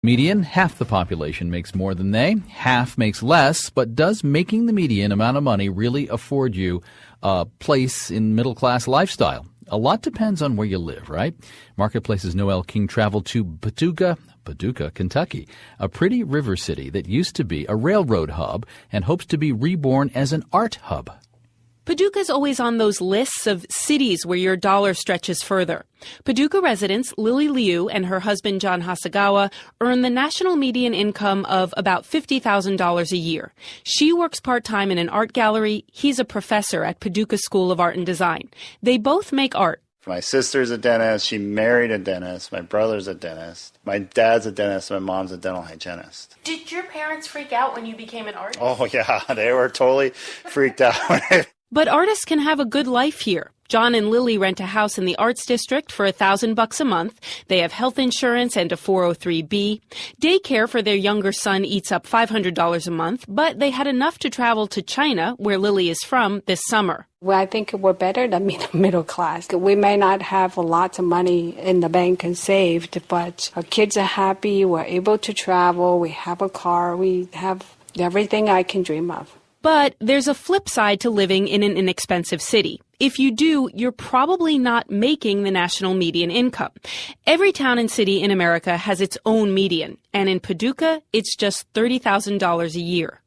Median, half the population makes more than they, half makes less, but does making the median amount of money really afford you a place in middle-class lifestyle? A lot depends on where you live, right? Marketplace's Noel King traveled to Paducah, Kentucky, a pretty river city that used to be a railroad hub and hopes to be reborn as an art hub. Paducah's always on those lists of cities where your dollar stretches further. Paducah residents Lily Liu and her husband John Hasagawa earn the national median income of about $50,000 a year. She works part-time in an art gallery. He's a professor at Paducah School of Art and Design. They both make art. My sister's a dentist. She married a dentist. My brother's a dentist. My dad's a dentist. My mom's a dental hygienist. Did your parents freak out when you became an artist? Oh, yeah. They were totally freaked out. But artists can have a good life here. John and Lily rent a house in the Arts District for $1,000 a month. They have health insurance and a 403B. Daycare for their younger son eats up $500 a month, but they had enough to travel to China, where Lily is from, this summer. Well, I think we're better than middle class. We may not have lots of money in the bank and saved, but our kids are happy. We're able to travel. We have a car. We have everything I can dream of. But there's a flip side to living in an inexpensive city. If you do, you're probably not making the national median income. Every town and city in America has its own median, and in Paducah, it's just $30,000 a year.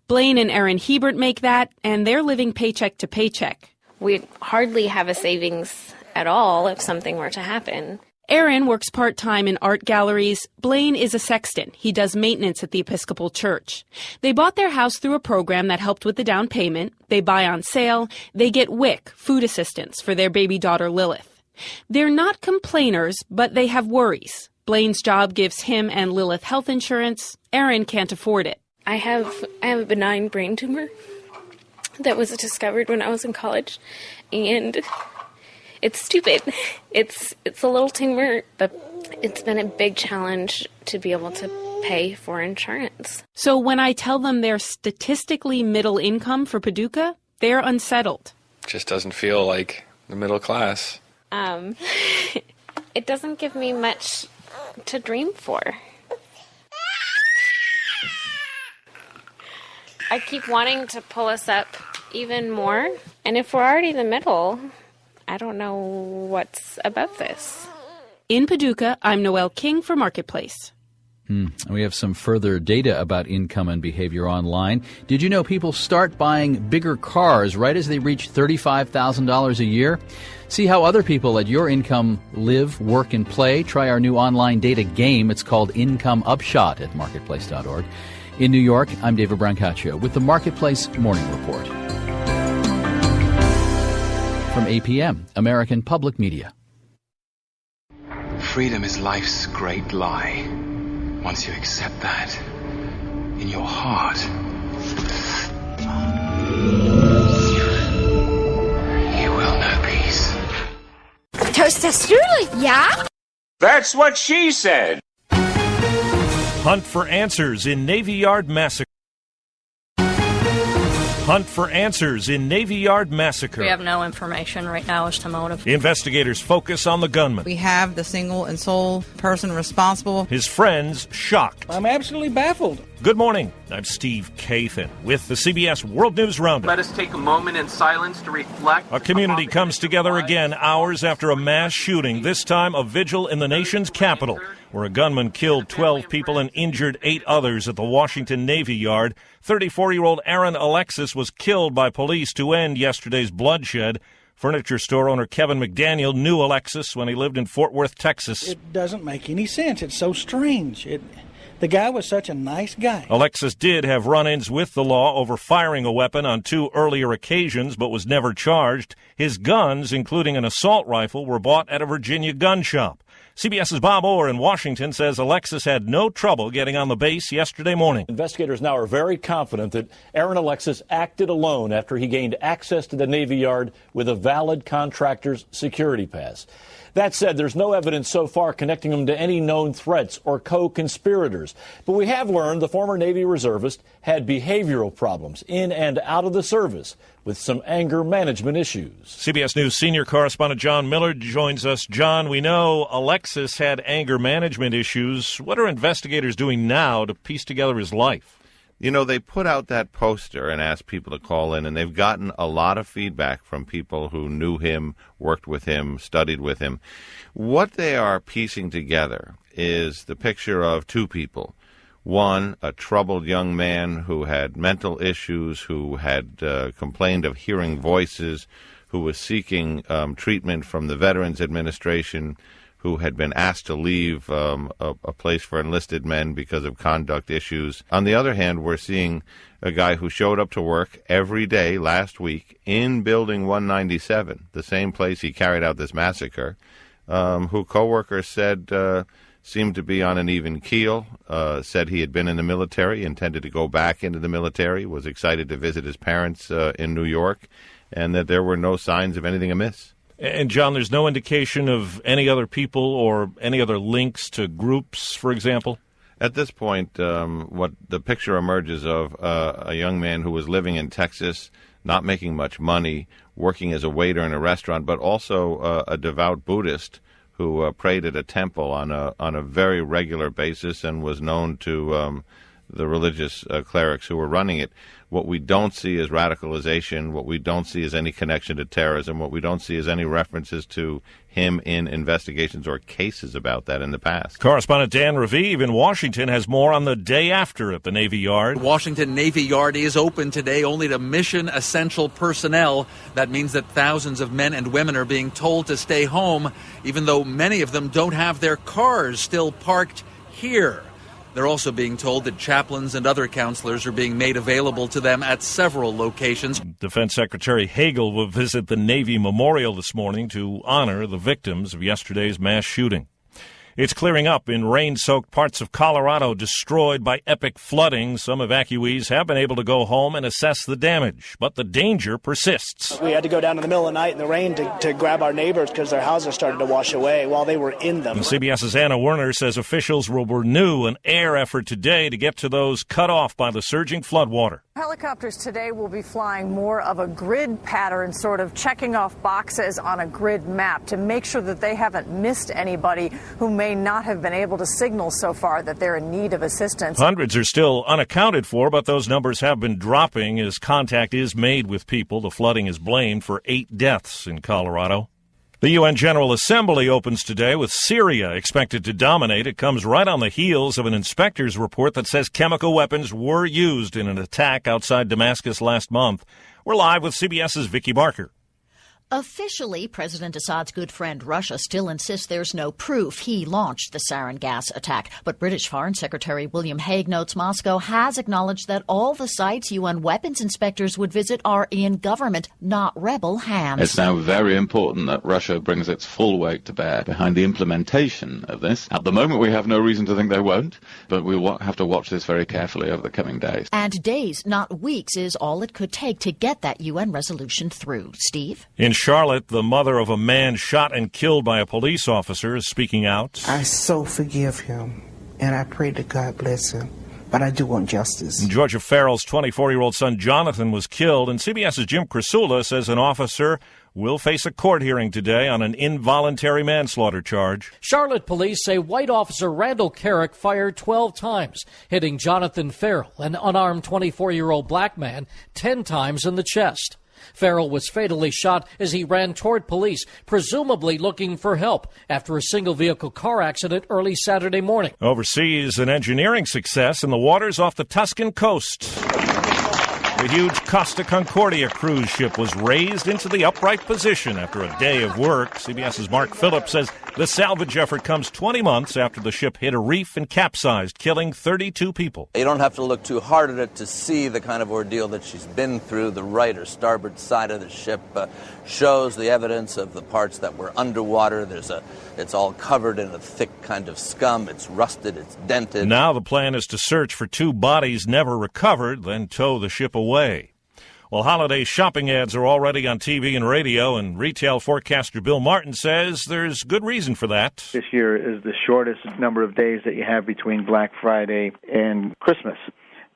Blaine and Erin Hebert make that, and they're living paycheck to paycheck. We'd hardly have a savings at all if something were to happen. Erin works part-time in art galleries. Blaine is a sexton. He does maintenance at the Episcopal Church. They bought their house through a program that helped with the down payment. They buy on sale. They get WIC, food assistance, for their baby daughter Lilith. They're not complainers, but they have worries. Blaine's job gives him and Lilith health insurance. Erin can't afford it. I have a benign brain tumor that was discovered when I was in college, and it's stupid. It's a little tumor, but it's been a big challenge to be able to pay for insurance. So when I tell them they're statistically middle income for Paducah, they're unsettled. Just doesn't feel like the middle class. It doesn't give me much to dream for. I keep wanting to pull us up even more, and if we're already in the middle, I don't know what's above this. In Paducah, I'm Noel King for Marketplace. We have some further data about income and behavior online. Did you know people start buying bigger cars right as they reach $35,000 a year? See how other people at your income live, work, and play? Try our new online data game. It's called Income Upshot at marketplace.org. In New York, I'm David Brancaccio with the Marketplace Morning Report. From APM, American Public Media. Freedom is life's great lie. Once you accept that in your heart, you will know peace. Toaster strudel, yeah? That's what she said. Hunt for answers in Navy Yard massacre. Hunt for answers in Navy Yard massacre. We have no information right now as to motive. Investigators focus on the gunman. We have the single and sole person responsible. His friends shocked. I'm absolutely baffled. Good morning. I'm Steve Kathan with the CBS World News Roundup. Let us take a moment in silence to reflect. A community comes together again hours after a mass shooting, this time a vigil in the nation's capital, where a gunman killed 12 people and injured 8 others at the Washington Navy Yard. 34-year-old Aaron Alexis was killed by police to end yesterday's bloodshed. Furniture store owner Kevin McDaniel knew Alexis when he lived in Fort Worth, Texas. It doesn't make any sense. It's so strange. The guy was such a nice guy. Alexis did have run-ins with the law over firing a weapon on 2 earlier occasions, but was never charged. His guns, including an assault rifle, were bought at a Virginia gun shop. CBS's Bob Orr in Washington says Alexis had no trouble getting on the base yesterday morning. Investigators now are very confident that Aaron Alexis acted alone after he gained access to the Navy Yard with a valid contractor's security pass. That said, there's no evidence so far connecting him to any known threats or co-conspirators. But we have learned the former Navy reservist had behavioral problems in and out of the service with some anger management issues. CBS News senior correspondent John Miller joins us. John, we know Alexis had anger management issues. What are investigators doing now to piece together his life? You know, they put out that poster and asked people to call in, and they've gotten a lot of feedback from people who knew him, worked with him, studied with him. What they are piecing together is the picture of two people. One, a troubled young man who had mental issues, who had complained of hearing voices, who was seeking treatment from the Veterans Administration, who had been asked to leave a place for enlisted men because of conduct issues. On the other hand, we're seeing a guy who showed up to work every day last week in Building 197, the same place he carried out this massacre, who coworkers said seemed to be on an even keel, said he had been in the military, intended to go back into the military, was excited to visit his parents in New York, and that there were no signs of anything amiss. And, John, there's no indication of any other people or any other links to groups, for example? At this point, what the picture emerges of a young man who was living in Texas, not making much money, working as a waiter in a restaurant, but also a devout Buddhist who prayed at a temple on a very regular basis and was known to the religious clerics who were running it. What we don't see is radicalization. What we don't see is any connection to terrorism. What we don't see is any references to him in investigations or cases about that in the past. Correspondent Dan Raviv in Washington has more on the day after at the Navy Yard. Washington Navy Yard is open today only to mission-essential personnel. That means that thousands of men and women are being told to stay home, even though many of them don't have their cars still parked here. They're also being told that chaplains and other counselors are being made available to them at several locations. Defense Secretary Hagel will visit the Navy Memorial this morning to honor the victims of yesterday's mass shooting. It's clearing up in rain-soaked parts of Colorado destroyed by epic flooding. Some evacuees have been able to go home and assess the damage, but the danger persists. We had to go down in the middle of the night in the rain to grab our neighbors because their houses started to wash away while they were in them. And CBS's Anna Werner says officials will renew an air effort today to get to those cut off by the surging floodwater. Helicopters today will be flying more of a grid pattern, sort of checking off boxes on a grid map to make sure that they haven't missed anybody who may not have been able to signal so far that they're in need of assistance. Hundreds are still unaccounted for, but those numbers have been dropping as contact is made with people. The flooding is blamed for 8 deaths in Colorado. The UN General Assembly opens today with Syria expected to dominate. It comes right on the heels of an inspector's report that says chemical weapons were used in an attack outside Damascus last month. We're live with CBS's Vicki Barker. Officially, President Assad's good friend Russia still insists there's no proof he launched the sarin gas attack. But British Foreign Secretary William Hague notes Moscow has acknowledged that all the sites UN weapons inspectors would visit are in government, not rebel hands. It's now very important that Russia brings its full weight to bear behind the implementation of this. At the moment, we have no reason to think they won't, but we'll have to watch this very carefully over the coming days. And days, not weeks, is all it could take to get that UN resolution through. Steve? In Charlotte, the mother of a man shot and killed by a police officer is speaking out. I so forgive him, and I pray that God bless him. But I do want justice. And Georgia Farrell's 24-year-old son Jonathan was killed, and CBS's Jim Krasula says an officer will face a court hearing today on an involuntary manslaughter charge. Charlotte police say white officer Randall Carrick fired 12 times, hitting Jonathan Farrell, an unarmed 24-year-old black man, 10 times in the chest. Farrell was fatally shot as he ran toward police, presumably looking for help after a single-vehicle car accident early Saturday morning. Overseas, an engineering success in the waters off the Tuscan coast. The huge Costa Concordia cruise ship was raised into the upright position after a day of work. CBS's Mark Phillips says the salvage effort comes 20 months after the ship hit a reef and capsized, killing 32 people. You don't have to look too hard at it to see the kind of ordeal that she's been through. The right or starboard side of the ship shows the evidence of the parts that were underwater. It's all covered in a thick kind of scum. It's rusted, it's dented. Now the plan is to search for 2 bodies never recovered, then tow the ship away. Well, holiday shopping ads are already on TV and radio, and retail forecaster Bill Martin says there's good reason for that. This year is the shortest number of days that you have between Black Friday and Christmas,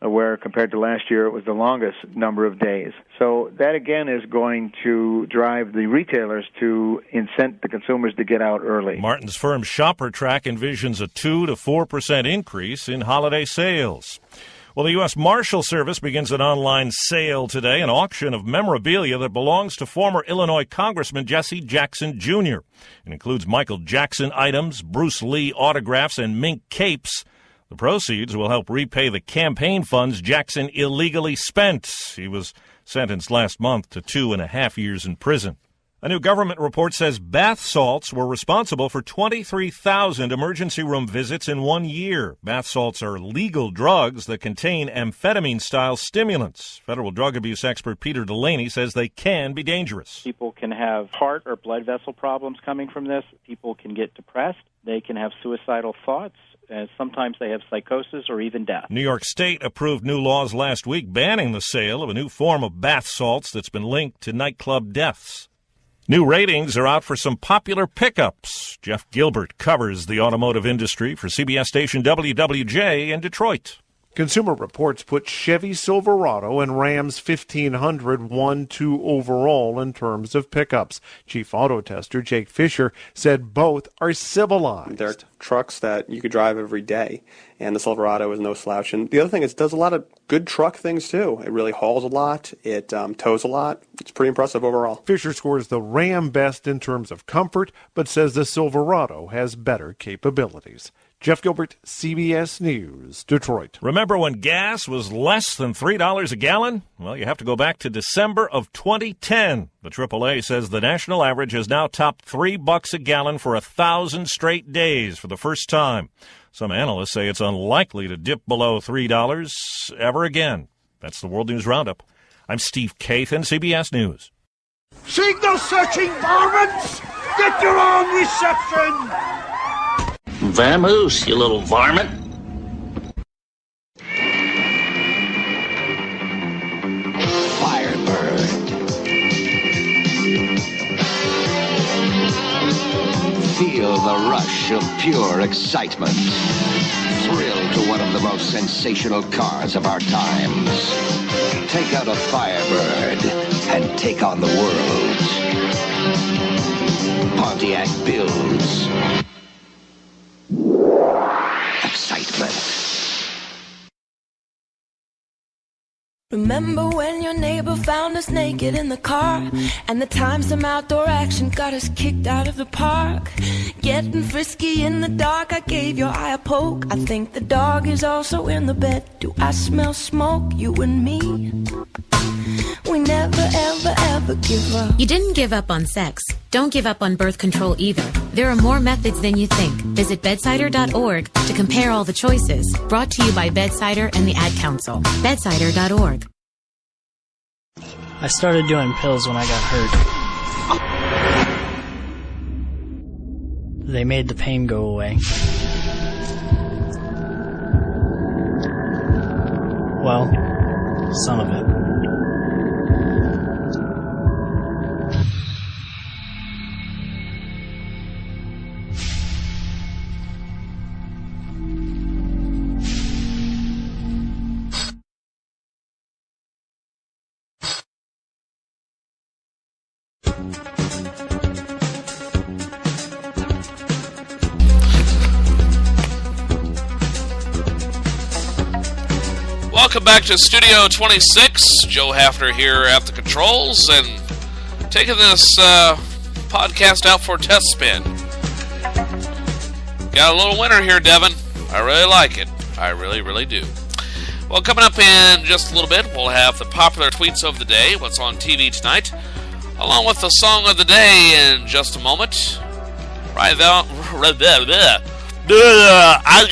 where compared to last year it was the longest number of days. So that again is going to drive the retailers to incent the consumers to get out early. Martin's firm Shopper Track envisions a 2 to 4% increase in holiday sales. Well, the U.S. Marshal Service begins an online sale today, an auction of memorabilia that belongs to former Illinois Congressman Jesse Jackson Jr. It includes Michael Jackson items, Bruce Lee autographs, and mink capes. The proceeds will help repay the campaign funds Jackson illegally spent. He was sentenced last month to 2.5 years in prison. A new government report says bath salts were responsible for 23,000 emergency room visits in 1 year. Bath salts are legal drugs that contain amphetamine-style stimulants. Federal drug abuse expert Peter Delaney says they can be dangerous. People can have heart or blood vessel problems coming from this. People can get depressed. They can have suicidal thoughts. Sometimes they have psychosis or even death. New York State approved new laws last week banning the sale of a new form of bath salts that's been linked to nightclub deaths. New ratings are out for some popular pickups. Jeff Gilbert covers the automotive industry for CBS station WWJ in Detroit. Consumer Reports put Chevy Silverado and Ram's 1500 1-2 overall in terms of pickups. Chief auto tester Jake Fisher said both are civilized. They're trucks that you could drive every day, and the Silverado is no slouch. And the other thing is it does a lot of good truck things, too. It really hauls a lot. It tows a lot. It's pretty impressive overall. Fisher scores the Ram best in terms of comfort, but says the Silverado has better capabilities. Jeff Gilbert, CBS News, Detroit. Remember when gas was less than $3 a gallon? Well, you have to go back to December of 2010. The AAA says the national average has now topped $3 a gallon for 1,000 straight days for the first time. Some analysts say it's unlikely to dip below $3 ever again. That's the World News Roundup. I'm Steve Kathan, CBS News. Signal searching varmints! Get your own reception! Vamoose, you little varmint. Firebird. Feel the rush of pure excitement. Thrill to one of the most sensational cars of our times. Take out a Firebird and take on the world. Pontiac builds excitement. Remember when your neighbor found us naked in the car, and the time some outdoor action got us kicked out of the park? Getting frisky in the dark, I gave your eye a poke. I think the dog is also in the bed. Do I smell smoke, you and me? We never, ever, ever give up. You didn't give up on sex. Don't give up on birth control either. There are more methods than you think. Visit bedsider.org to compare all the choices. Brought to you by Bedsider and the Ad Council. Bedsider.org. I started doing pills when I got hurt. They made the pain go away. Well, some of it. Welcome back to Studio 26. Joe Haffner here at the controls and taking this podcast out for a test spin. Got a little winner here, Devin. I really like it. I really, really do. Well, coming up in just a little bit, we'll have the popular tweets of the day, what's on TV tonight, along with the song of the day in just a moment. Right now, I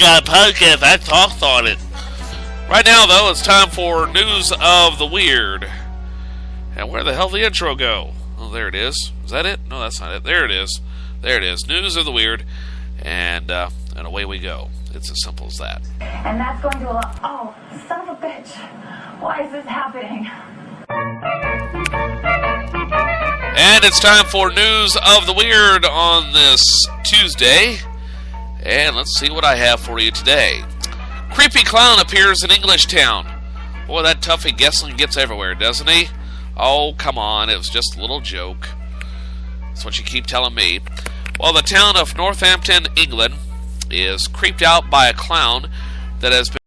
got a podcast. I talked on it. Right now, though, it's time for News of the Weird. And where the hell did the intro go? Oh, there it is. Is that it? No, that's not it. There it is. There it is. News of the Weird. And away we go. It's as simple as that. And that's going to allow... Oh, son of a bitch. Why is this happening? And it's time for News of the Weird on this Tuesday. And let's see what I have for you today. Creepy clown appears in English town. Boy, that Tuffy Gessling gets everywhere, doesn't he? Oh, come on, it was just a little joke. That's what you keep telling me. Well, the town of Northampton, England, is creeped out by a clown that has been